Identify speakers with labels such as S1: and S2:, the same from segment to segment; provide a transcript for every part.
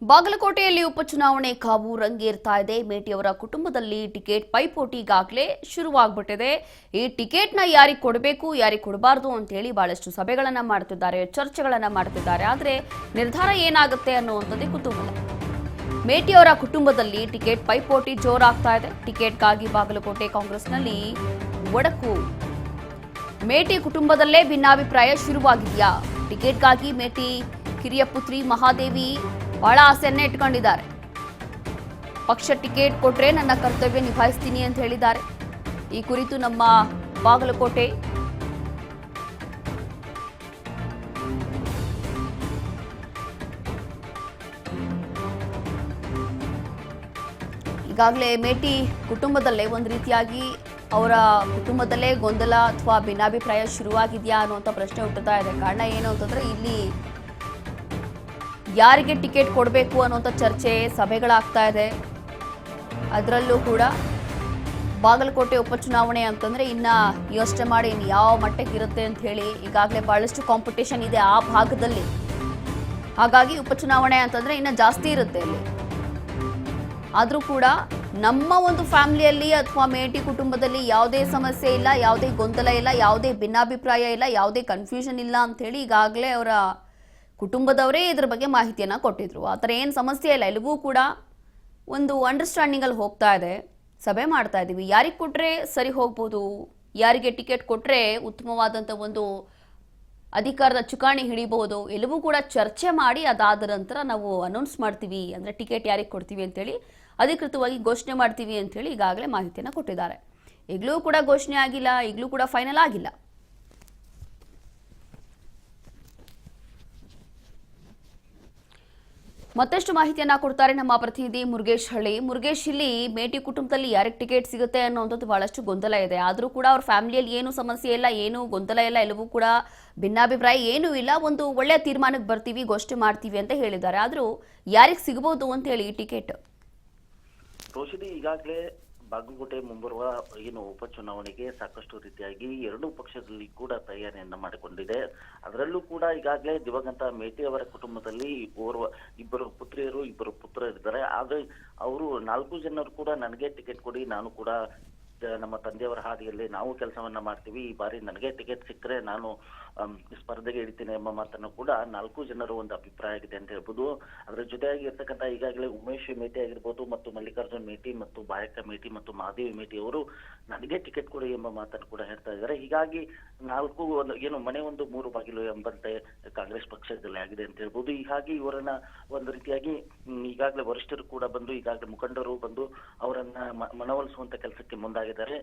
S1: ಬಾಗಲಕೋಟೆಯಲ್ಲಿ ಉಪಚುನಾವಣೆ ಕಾವು ರಂಗೇರ್ತಾ ಇದೆ. ಮೇಟಿಯವರ ಕುಟುಂಬದಲ್ಲಿ ಟಿಕೆಟ್ ಪೈಪೋಟಿ ಈಗಾಗಲೇ ಶುರುವಾಗ್ಬಿಟ್ಟಿದೆ. ಈ ಟಿಕೆಟ್ನ ಯಾರಿಗೆ ಕೊಡಬೇಕು, ಯಾರಿಗೆ ಕೊಡಬಾರ್ದು ಅಂತ ಹೇಳಿ ಬಹಳಷ್ಟು ಸಭೆಗಳನ್ನ ಮಾಡ್ತಿದ್ದಾರೆ, ಚರ್ಚೆಗಳನ್ನ ಮಾಡ್ತಿದ್ದಾರೆ. ಆದರೆ ನಿರ್ಧಾರ ಏನಾಗುತ್ತೆ ಅನ್ನುವಂಥದ್ದೇ ಕುತೂಹಲ. ಮೇಟಿಯವರ ಕುಟುಂಬದಲ್ಲಿ ಟಿಕೆಟ್ ಪೈಪೋಟಿ ಜೋರಾಗ್ತಾ ಇದೆ. ಟಿಕೆಟ್ಗಾಗಿ ಬಾಗಲಕೋಟೆ ಕಾಂಗ್ರೆಸ್ನಲ್ಲಿ ಒಡಕು. ಮೇಟಿ ಕುಟುಂಬದಲ್ಲೇ ಭಿನ್ನಾಭಿಪ್ರಾಯ ಶುರುವಾಗಿದೆಯಾ? ಟಿಕೆಟ್ಗಾಗಿ ಮೇಟಿ ಕಿರಿಯ ಪುತ್ರಿ ಮಹಾದೇವಿ ಬಹಳ ಆಸೆಯನ್ನೇ ಇಟ್ಕೊಂಡಿದ್ದಾರೆ. ಪಕ್ಷ ಟಿಕೆಟ್ ಕೊಟ್ರೆ ನನ್ನ ಕರ್ತವ್ಯ ನಿಭಾಯಿಸ್ತೀನಿ ಅಂತ ಹೇಳಿದ್ದಾರೆ. ಈ ಕುರಿತು ನಮ್ಮ ಬಾಗಲಕೋಟೆ ಈಗಾಗಲೇ ಮೇಟಿ ಕುಟುಂಬದಲ್ಲೇ ಒಂದು ರೀತಿಯಾಗಿ ಅವರ ಕುಟುಂಬದಲ್ಲೇ ಗೊಂದಲ ಅಥವಾ ಭಿನ್ನಾಭಿಪ್ರಾಯ ಶುರುವಾಗಿದೆಯಾ ಅನ್ನುವಂಥ ಪ್ರಶ್ನೆ ಹುಟ್ಟುತ್ತಾ ಇದೆ. ಕಾರಣ ಏನು ಅಂತಂದ್ರೆ ಇಲ್ಲಿ ಯಾರಿಗೆ ಟಿಕೆಟ್ ಕೊಡಬೇಕು ಅನ್ನುವಂಥ ಚರ್ಚೆ, ಸಭೆಗಳಾಗ್ತಾ ಇದೆ. ಅದರಲ್ಲೂ ಕೂಡ ಬಾಗಲಕೋಟೆ ಉಪಚುನಾವಣೆ ಅಂತಂದ್ರೆ ಇನ್ನ ಯೋಚನೆ ಮಾಡಿ ಇನ್ನು ಯಾವ ಮಟ್ಟಕ್ಕೆ ಇರುತ್ತೆ ಅಂತ ಹೇಳಿ ಈಗಾಗಲೇ ಬಹಳಷ್ಟು ಕಾಂಪಿಟೇಷನ್ ಇದೆ ಆ ಭಾಗದಲ್ಲಿ. ಹಾಗಾಗಿ ಉಪಚುನಾವಣೆ ಅಂತಂದ್ರೆ ಇನ್ನ ಜಾಸ್ತಿ ಇರುತ್ತೆ ಇಲ್ಲಿ. ಆದರೂ ಕೂಡ ನಮ್ಮ ಒಂದು ಫ್ಯಾಮಿಲಿಯಲ್ಲಿ ಅಥವಾ ಮೇಟಿ ಕುಟುಂಬದಲ್ಲಿ ಯಾವುದೇ ಸಮಸ್ಯೆ ಇಲ್ಲ, ಯಾವುದೇ ಗೊಂದಲ ಇಲ್ಲ, ಯಾವುದೇ ಭಿನ್ನಾಭಿಪ್ರಾಯ ಇಲ್ಲ, ಯಾವುದೇ ಕನ್ಫ್ಯೂಷನ್ ಇಲ್ಲ ಅಂತ ಹೇಳಿ ಈಗಾಗಲೇ ಅವರ ಕುಟುಂಬದವರೇ ಇದ್ರ ಬಗ್ಗೆ ಮಾಹಿತಿಯನ್ನು ಕೊಟ್ಟಿದ್ರು. ಆ ಥರ ಏನು ಸಮಸ್ಯೆ ಇಲ್ಲ, ಎಲ್ಲಿಗೂ ಕೂಡ ಒಂದು ಅಂಡರ್ಸ್ಟ್ಯಾಂಡಿಂಗಲ್ಲಿ ಹೋಗ್ತಾ ಇದೆ. ಸಭೆ ಮಾಡ್ತಾ ಇದ್ದೀವಿ, ಯಾರಿಗೆ ಕೊಟ್ಟರೆ ಸರಿ ಹೋಗ್ಬೋದು, ಯಾರಿಗೆ ಟಿಕೆಟ್ ಕೊಟ್ಟರೆ ಉತ್ತಮವಾದಂಥ ಒಂದು ಅಧಿಕಾರದ ಚುಕ್ಕಾಣಿ ಹಿಡಿಬಹುದು, ಎಲ್ಲವೂ ಕೂಡ ಚರ್ಚೆ ಮಾಡಿ ಅದಾದ ನಂತರ ನಾವು ಅನೌನ್ಸ್ ಮಾಡ್ತೀವಿ, ಅಂದರೆ ಟಿಕೆಟ್ ಯಾರಿಗೆ ಕೊಡ್ತೀವಿ ಅಂತೇಳಿ ಅಧಿಕೃತವಾಗಿ ಘೋಷಣೆ ಮಾಡ್ತೀವಿ ಅಂತೇಳಿ ಈಗಾಗಲೇ ಮಾಹಿತಿಯನ್ನು ಕೊಟ್ಟಿದ್ದಾರೆ. ಈಗಲೂ ಕೂಡ ಘೋಷಣೆ ಆಗಿಲ್ಲ, ಈಗಲೂ ಕೂಡ ಫೈನಲ್ ಆಗಿಲ್ಲ. ಮತ್ತಷ್ಟು ಮಾಹಿತಿಯನ್ನ ಕೊಡ್ತಾರೆ ನಮ್ಮ ಪ್ರತಿನಿಧಿ ಮುರುಗೇಶ್ ಹಳ್ಳಿ. ಮುರುಗೇಶ್, ಇಲ್ಲಿ ಮೇಟಿ ಕುಟುಂಬದಲ್ಲಿ ಯಾರಿಗೆ ಟಿಕೆಟ್ ಸಿಗುತ್ತೆ ಅನ್ನೋಂಥದ್ದು ಬಹಳಷ್ಟು ಗೊಂದಲ ಇದೆ. ಆದರೂ ಕೂಡ ಅವ್ರ ಫ್ಯಾಮಿಲಿಯಲ್ಲಿ ಏನು ಸಮಸ್ಯೆ ಇಲ್ಲ, ಏನು ಗೊಂದಲ ಇಲ್ಲ, ಎಲ್ಲವೂ ಕೂಡ ಭಿನ್ನಾಭಿಪ್ರಾಯ ಏನೂ ಇಲ್ಲ, ಒಂದು ಒಳ್ಳೆಯ ತೀರ್ಮಾನಕ್ಕೆ ಬರ್ತೀವಿ, ಘೋಷಣೆ ಮಾಡ್ತೀವಿ ಅಂತ ಹೇಳಿದ್ದಾರೆ. ಆದರೂ ಯಾರಿಗೆ ಸಿಗಬಹುದು ಅಂತ ಹೇಳಿ ಟಿಕೆಟ್?
S2: ರೋಷಿನಿ, ಈಗಾಗಲೇ ಬಾಗಲಕೋಟೆ ಮುಂಬರುವ ಏನು ಉಪಚುನಾವಣೆಗೆ ಸಾಕಷ್ಟು ರೀತಿಯಾಗಿ ಎರಡೂ ಪಕ್ಷದಲ್ಲಿ ಕೂಡ ತಯಾರಿಯನ್ನ ಮಾಡಿಕೊಂಡಿದೆ. ಅದರಲ್ಲೂ ಕೂಡ ಈಗಾಗಲೇ ದಿವಂಗತ ಮೇಟಿ ಅವರ ಕುಟುಂಬದಲ್ಲಿ ಇಬ್ಬರು ಪುತ್ರಿಯರು, ಇಬ್ಬರು ಪುತ್ರರಿದ್ದಾರೆ. ಆದ್ರೆ ಅವರು 4 ಜನರು ಕೂಡ ನನಗೆ ಟಿಕೆಟ್ ಕೊಡಿ, ನಾನು ಕೂಡ ನಮ್ಮ ತಂದೆಯವರ ಹಾದಿಯಲ್ಲಿ ನಾವು ಕೆಲಸವನ್ನ ಮಾಡ್ತೀವಿ, ಈ ಬಾರಿ ನನಗೆ ಟಿಕೆಟ್ ಸಿಕ್ಕರೆ ನಾನು ಸ್ಪರ್ಧೆಗೆ ಇಡ್ತೀನಿ ಎಂಬ ಮಾತನ್ನು ಕೂಡ 4 ಜನರು ಒಂದು ಅಭಿಪ್ರಾಯ ಆಗಿದೆ ಅಂತ ಹೇಳ್ಬೋದು. ಅದರ ಜೊತೆಯಾಗಿ ಇರ್ತಕ್ಕಂಥ ಈಗಾಗಲೇ ಉಮೇಶ್ ಮೇಟಿ ಆಗಿರ್ಬೋದು, ಮತ್ತು ಮಲ್ಲಿಕಾರ್ಜುನ್ ಮೇಟಿ, ಮತ್ತು ಬಾಯಕ್ಕ ಮೇಟಿ, ಮತ್ತು ಮಹಾದೇವಿ ಮೇಟಿ ಅವರು ನನಗೆ ಟಿಕೆಟ್ ಕೊಡಿ ಎಂಬ ಮಾತನ್ನು ಕೂಡ ಹೇಳ್ತಾ ಇದ್ದಾರೆ. ಹೀಗಾಗಿ 4 ಏನು ಮನೆ ಒಂದು 3 ಬಾಗಿಲು ಎಂಬಂತೆ ಕಾಂಗ್ರೆಸ್ ಪಕ್ಷದಲ್ಲಿ ಆಗಿದೆ ಅಂತ ಹೇಳ್ಬೋದು. ಹೀಗಾಗಿ ಇವರನ್ನ ಒಂದು ರೀತಿಯಾಗಿ ಈಗಾಗಲೇ ವರಿಷ್ಠರು ಕೂಡ ಬಂದು, ಈಗಾಗಲೇ ಮುಖಂಡರು ಬಂದು ಅವರನ್ನ ಮನವೊಲಿಸುವಂತ ಕೆಲಸಕ್ಕೆ ಮುಂದಾಗಿದ್ದಾರೆ.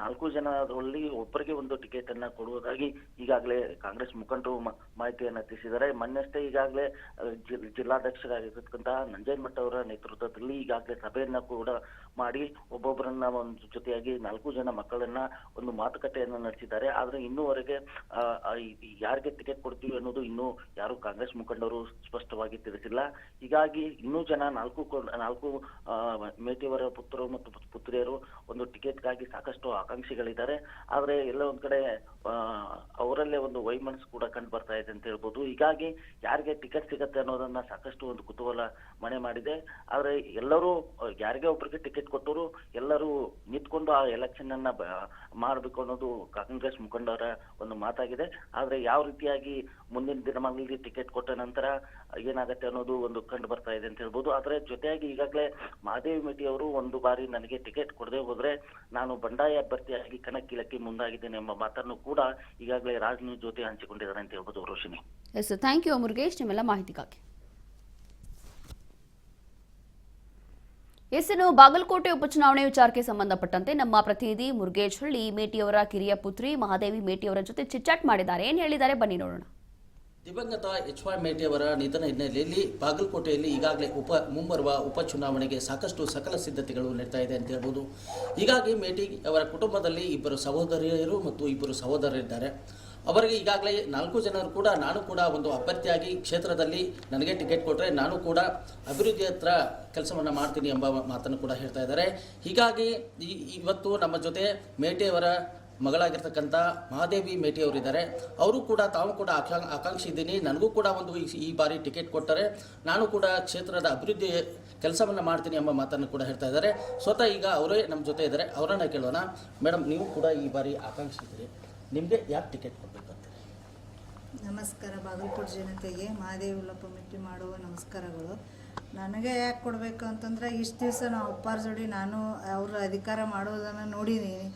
S2: 4 ಜನರಲ್ಲಿ ಒಬ್ಬರಿಗೆ ಒಂದು ಟಿಕೆಟ್ ಅನ್ನ ಕೊಡುವುದಾಗಿ ಈಗಾಗಲೇ ಕಾಂಗ್ರೆಸ್ ಮುಖಂಡರು ಮಾಹಿತಿಯನ್ನ ತಿಳಿಸಿದ್ದಾರೆ. ಮೊನ್ನೆಷ್ಟೇ ಈಗಾಗಲೇ ಜಿಲ್ಲಾಧ್ಯಕ್ಷರಾಗಿರ್ತಕ್ಕಂತಹ ನಂಜನಮಠ ಅವರ ನೇತೃತ್ವದಲ್ಲಿ ಈಗಾಗಲೇ ಸಭೆಯನ್ನ ಕೂಡ ಮಾಡಿ ಒಬ್ಬೊಬ್ಬರನ್ನ ಒಂದು ಜೊತೆಯಾಗಿ 4 ಜನ ಮಕ್ಕಳನ್ನ ಒಂದು ಮಾತುಕತೆಯನ್ನ ನಡೆಸಿದ್ದಾರೆ. ಆದ್ರೆ ಇನ್ನೂವರೆಗೆ ಯಾರಿಗೆ ಟಿಕೆಟ್ ಕೊಡ್ತೀವಿ ಅನ್ನೋದು ಇನ್ನೂ ಯಾರು ಕಾಂಗ್ರೆಸ್ ಮುಖಂಡರು ಸ್ಪಷ್ಟವಾಗಿ ತಿಳಿಸಿಲ್ಲ. ಹೀಗಾಗಿ ಇನ್ನೂ ಜನ 4 ಮೇಟಿಯವರ ಪುತ್ರರು ಮತ್ತು ಪುತ್ರಿಯರು ಒಂದು ಟಿಕೆಟ್ಗಾಗಿ ಸಾಕಷ್ಟು ಆಕಾಂಕ್ಷಿಗಳಿದ್ದಾರೆ. ಆದ್ರೆ ಎಲ್ಲ ಒಂದ್ ಕಡೆ ಅವರಲ್ಲೇ ಒಂದು ವೈಮನಸ್ಸು ಕೂಡ ಕಂಡು ಬರ್ತಾ ಇದೆ ಅಂತ ಹೇಳ್ಬೋದು. ಹೀಗಾಗಿ ಯಾರಿಗೆ ಟಿಕೆಟ್ ಸಿಗತ್ತೆ ಅನ್ನೋದನ್ನ ಸಾಕಷ್ಟು ಒಂದು ಕುತೂಹಲ ಮನೆ ಮಾಡಿದೆ. ಆದ್ರೆ ಎಲ್ಲರೂ ಯಾರಿಗೆ ಒಬ್ಬರಿಗೆ ಟಿಕೆಟ್ ಕೊಟ್ಟರು ಎಲ್ಲರೂ ನಿಂತ್ಕೊಂಡು ಆ ಎಲೆಕ್ಷನ್ ಅನ್ನ ಮಾಡಬೇಕು ಅನ್ನೋದು ಕಾಂಗ್ರೆಸ್ ಮುಖಂಡರ ಒಂದು ಮಾತಾಗಿದೆ. ಆದ್ರೆ ಯಾವ ರೀತಿಯಾಗಿ ಮುಂದಿನ ದಿನಮಾನಗಳಲ್ಲಿ ಟಿಕೆಟ್ ಕೊಟ್ಟ ನಂತರ ಏನಾಗತ್ತೆ ಅನ್ನೋದು ಒಂದು ಕಂಡು ಬರ್ತಾ ಇದೆ ಅಂತ ಹೇಳ್ಬೋದು. ಆದ್ರೆ ಜೊತೆಯಾಗಿ ಈಗಾಗಲೇ ಮಹಾದೇವಿ ಮೇಟಿ ಅವರು ಒಂದು ಬಾರಿ ನನಗೆ ಟಿಕೆಟ್ ಕೊಡದೆ ಹೋದ್ರೆ ನಾನು ಬಂಡಾಯ ಅಭ್ಯರ್ಥಿಯಾಗಿ ಕಣಕ್ಕಿಳಕ್ಕೆ ಮುಂದಾಗಿದ್ದೇನೆ ಎಂಬ ಮಾತನ್ನು ಕೂಡ ಈಗಾಗಲೇ ರಾಜ್ ಜೊತೆ ಹಂಚಿಕೊಂಡಿದ್ದಾರೆ ಅಂತ ಹೇಳ್ಬೋದು. ರೋಷಿನಿ,
S1: ಎಸ್, ಥ್ಯಾಂಕ್ ಯು ಮುರುಗೇಶ್ ನಿಮ್ಮೆಲ್ಲ ಮಾಹಿತಿಗಾಗಿ. ಇನ್ನು ಬಾಗಲಕೋಟೆ ಉಪಚುನಾವಣೆ ವಿಚಾರಕ್ಕೆ ಸಂಬಂಧಪಟ್ಟಂತೆ ನಮ್ಮ ಪ್ರತಿನಿಧಿ ಮುರುಗೇಶ್ ಹಳ್ಳಿ ಮೇಟಿಯವರ ಕಿರಿಯ ಪುತ್ರಿ ಮಹಾದೇವಿ ಮೇಟಿಯವರ ಜೊತೆ ಚಿಟ್ಚಾಟ್ ಮಾಡಿದ್ದಾರೆ. ಏನ್ ಹೇಳಿದ್ದಾರೆ ಬನ್ನಿ ನೋಡೋಣ.
S3: ದಿವಂಗತ ಎಚ್.ವೈ. ಮೇಟಿಯವರ ನಿಧನ ಹಿನ್ನೆಲೆಯಲ್ಲಿ ಬಾಗಲಕೋಟೆಯಲ್ಲಿ ಈಗಾಗಲೇ ಮುಂಬರುವ ಉಪಚುನಾವಣೆಗೆ ಸಾಕಷ್ಟು ಸಕಲ ಸಿದ್ಧತೆಗಳು ನಡೀತಾ ಇದೆ ಅಂತ ಹೇಳ್ಬೋದು. ಹೀಗಾಗಿ ಮೇಟಿ ಅವರ ಕುಟುಂಬದಲ್ಲಿ 2 ಸಹೋದರಿಯರು ಮತ್ತು 2 ಸಹೋದರರಿದ್ದಾರೆ. ಅವರಿಗೆ ಈಗಾಗಲೇ 4 ಜನರು ಕೂಡ ನಾನು ಕೂಡ ಒಂದು ಅಭ್ಯರ್ಥಿಯಾಗಿ ಕ್ಷೇತ್ರದಲ್ಲಿ ನನಗೆ ಟಿಕೆಟ್ ಕೊಟ್ಟರೆ ನಾನು ಕೂಡ ಅಭಿವೃದ್ಧಿ ಹತ್ರ ಕೆಲಸವನ್ನು ಮಾಡ್ತೀನಿ ಎಂಬ ಮಾತನ್ನು ಕೂಡ ಹೇಳ್ತಾ ಇದ್ದಾರೆ. ಹೀಗಾಗಿ ಇವತ್ತು ನಮ್ಮ ಜೊತೆ ಮೇಟಿಯವರ ಮಗಳಾಗಿರ್ತಕ್ಕಂಥ ಮಹಾದೇವಿ ಮೇಟಿ ಅವರಿದ್ದಾರೆ. ಅವರು ಕೂಡ ತಾವು ಕೂಡ ಆಕಾಂಕ್ಷಿ ಇದ್ದೀನಿ, ನನಗೂ ಕೂಡ ಒಂದು ಈ ಬಾರಿ ಟಿಕೆಟ್ ಕೊಟ್ಟರೆ ನಾನು ಕೂಡ ಕ್ಷೇತ್ರದ ಅಭಿವೃದ್ಧಿ ಕೆಲಸವನ್ನು ಮಾಡ್ತೀನಿ ಎಂಬ ಮಾತನ್ನು ಕೂಡ ಹೇಳ್ತಾ ಇದ್ದಾರೆ. ಸ್ವತಃ ಈಗ ಅವರೇ ನಮ್ಮ ಜೊತೆ ಇದ್ದಾರೆ, ಅವರನ್ನ ಕೇಳೋಣ. ಮೇಡಮ್, ನೀವು ಕೂಡ ಈ ಬಾರಿ ಆಕಾಂಕ್ಷಿ ಇದ್ದೀರಿ, ನಿಮಗೆ ಯಾಕೆ ಟಿಕೆಟ್ ಕೊಡಬೇಕಂತ?
S4: ನಮಸ್ಕಾರ. ಬಾಗಲಕೋಟೆ ಜನತೆಗೆ ಮಹಾದೇವಿ ಉಲ್ಲಪ್ಪ ಮೆಟ್ಟಿ ಮಾಡುವ ನಮಸ್ಕಾರಗಳು. ನನಗೆ ಯಾಕೆ ಕೊಡಬೇಕು ಅಂತಂದ್ರೆ, ಇಷ್ಟು ದಿವಸ ನಾವು ಅಪ್ಪಾರ ಜೋಡಿ ನಾನು ಅವ್ರ ಅಧಿಕಾರ ಮಾಡೋದನ್ನು ನೋಡಿದ್ದೀನಿ.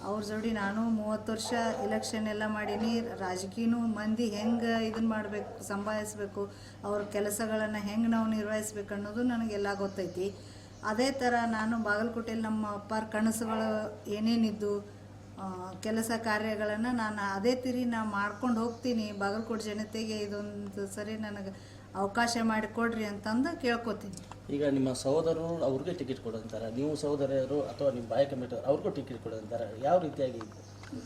S4: ಅವ್ರ ಜೋಡಿ ನಾನು 30 ವರ್ಷ ಎಲೆಕ್ಷನ್ ಎಲ್ಲ ಮಾಡೀನಿ. ರಾಜಕೀಯನೂ ಮಂದಿ ಹೆಂಗೆ ಇದನ್ನು ಮಾಡಬೇಕು, ಸಂಭಾಳಿಸ್ಬೇಕು, ಅವ್ರ ಕೆಲಸಗಳನ್ನು ಹೆಂಗೆ ನಾವು ನಿರ್ವಹಿಸ್ಬೇಕು ಅನ್ನೋದು ನನಗೆಲ್ಲ ಗೊತ್ತೈತಿ. ಅದೇ ಥರ ನಾನು ಬಾಗಲಕೋಟೆಯಲ್ಲಿ ನಮ್ಮ ಅಪ್ಪಾರ ಕನಸುಗಳು ಏನೇನಿದ್ದು ಕೆಲಸ ಕಾರ್ಯಗಳನ್ನು ನಾನು ಅದೇ ತಿರಿ ನಾನು ಮಾಡ್ಕೊಂಡು ಹೋಗ್ತೀನಿ. ಬಾಗಲಕೋಟೆ ಜನತೆಗೆ ಇದೊಂದು ಸರಿ ನನಗೆ ಅವಕಾಶ ಮಾಡಿಕೊಡ್ರಿ ಅಂತಂದು ಕೇಳ್ಕೊತೀನಿ.
S3: ಈಗ ನಿಮ್ಮ ಸಹೋದರರು ಅವ್ರಿಗೆ ಟಿಕೆಟ್ ಕೊಡೋಂತಾರೆ, ನೀವು ಸಹೋದರಿಯರು ಅಥವಾ ನಿಮ್ಮ ಬಾಯ ಕಮಿಟಿ ಅವ್ರಿಗೂ ಟಿಕೆಟ್ ಕೊಡೋಂತಾರೆ, ಯಾವ ರೀತಿಯಾಗಿ?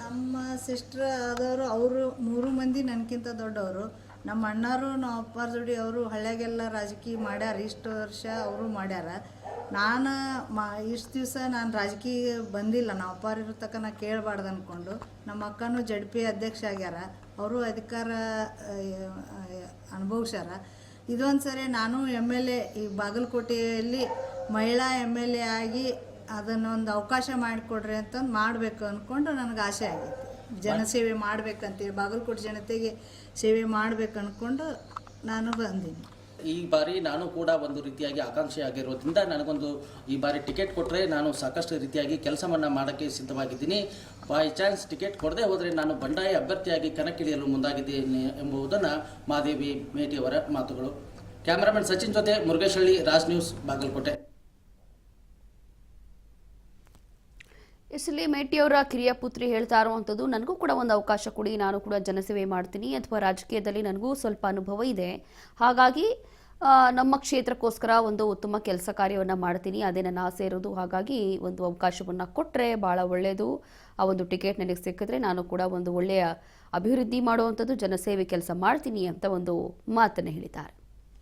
S4: ನಮ್ಮ ಸಿಸ್ಟ್ರ್ ಆದವರು ಅವರು 3 ಮಂದಿ ನನಗಿಂತ ದೊಡ್ಡವರು. ನಮ್ಮ ಅಣ್ಣಾರು ನಮ್ಮ ಅಪ್ಪಾರ ಜೋಡಿ ಅವರು ಹಳ್ಳಿಯಾಗೆಲ್ಲ ರಾಜಕೀಯ ಮಾಡ್ಯಾರ, ಇಷ್ಟು ವರ್ಷ ಅವರು ಮಾಡ್ಯಾರ. ನಾನು ಇಷ್ಟು ದಿವಸ ನಾನು ರಾಜಕೀಯ ಬಂದಿಲ್ಲ, ನಾವು ಅಪ್ಪಾರ ಇರೋ ತನಕ ನಾ ಕೇಳಬಾರ್ದು ಅಂದ್ಕೊಂಡು. ನಮ್ಮ ಅಕ್ಕನೂ ಜಡ್.ಪಿ ಅಧ್ಯಕ್ಷ ಆಗ್ಯಾರ, ಅವರು ಅಧಿಕಾರ ಅನುಭವಿಸ್ಯಾರ. ಇದೊಂದು ಸರಿ ನಾನು MLA ಈ ಬಾಗಲಕೋಟೆಯಲ್ಲಿ ಮಹಿಳಾ MLA ಆಗಿ ಅದನ್ನೊಂದು ಅವಕಾಶ ಮಾಡಿಕೊಡ್ರಿ ಅಂತಂದು ಮಾಡಬೇಕು ಅಂದ್ಕೊಂಡು ನನಗೆ ಆಸೆ ಆಗೈತಿ. ಜನಸೇವೆ ಮಾಡ್ಬೇಕಂತೇಳಿ, ಬಾಗಲಕೋಟೆ ಜನತೆಗೆ ಸೇವೆ ಮಾಡ್ಬೇಕು ಅಂದ್ಕೊಂಡು ನಾನು ಬಂದೀನಿ.
S3: ಈ ಬಾರಿ ನಾನು ಕೂಡ ಒಂದು ರೀತಿಯಾಗಿ ಆಕಾಂಕ್ಷಿ ಆಗಿರೋದ್ರಿಂದ ನನಗೊಂದು ಈ ಬಾರಿ ಟಿಕೆಟ್ ಕೊಟ್ಟರೆ ನಾನು ಸಾಕಷ್ಟು ರೀತಿಯಾಗಿ ಕೆಲಸವನ್ನು ಮಾಡೋಕ್ಕೆ ಸಿದ್ಧವಾಗಿದ್ದೀನಿ. ಬೈ ಚಾನ್ಸ್ ಟಿಕೆಟ್ ಕೊಡದೆ ಹೋದರೆ ನಾನು ಬಂಡಾಯ ಅಭ್ಯರ್ಥಿಯಾಗಿ ಕಣಕ್ಕಿಳಿಯಲು ಮುಂದಾಗಿದ್ದೇನೆ ಎಂಬುದನ್ನು ಮಹಾದೇವಿ ಮೇಟಿಯವರ ಮಾತುಗಳು. ಕ್ಯಾಮರಾಮನ್ ಸಚಿನ್ ಜೊತೆ ಮುರುಗೇಶಹಳ್ಳಿ, ರಾಜ್ ನ್ಯೂಸ್, ಬಾಗಲಕೋಟೆ.
S1: ಎಸ್ಲಿ ಮೇಟಿಯವರ ಕಿರಿಯ ಪುತ್ರಿ ಹೇಳ್ತಾ ಇರುವಂಥದ್ದು, ನನಗೂ ಕೂಡ ಒಂದು ಅವಕಾಶ ಕೊಡಿ, ನಾನು ಕೂಡ ಜನಸೇವೆ ಮಾಡ್ತೀನಿ, ಅಥವಾ ರಾಜಕೀಯದಲ್ಲಿ ನನಗೂ ಸ್ವಲ್ಪ ಅನುಭವ ಇದೆ, ಹಾಗಾಗಿ ನಮ್ಮ ಕ್ಷೇತ್ರಕ್ಕೋಸ್ಕರ ಒಂದು ಉತ್ತಮ ಕೆಲಸ ಕಾರ್ಯವನ್ನು ಮಾಡ್ತೀನಿ, ಅದೇ ನನ್ನ ಆಸೆ ಇರೋದು. ಹಾಗಾಗಿ ಒಂದು ಅವಕಾಶವನ್ನು ಕೊಟ್ಟರೆ ಭಾಳ ಒಳ್ಳೆಯದು. ಆ ಒಂದು ಟಿಕೆಟ್ ನನಗೆ ಸಿಕ್ಕಿದ್ರೆ ನಾನು ಕೂಡ ಒಂದು ಒಳ್ಳೆಯ ಅಭಿವೃದ್ಧಿ ಮಾಡುವಂಥದ್ದು, ಜನಸೇವೆ ಕೆಲಸ ಮಾಡ್ತೀನಿ ಅಂತ ಒಂದು ಮಾತನ್ನು ಹೇಳಿದ್ದಾರೆ.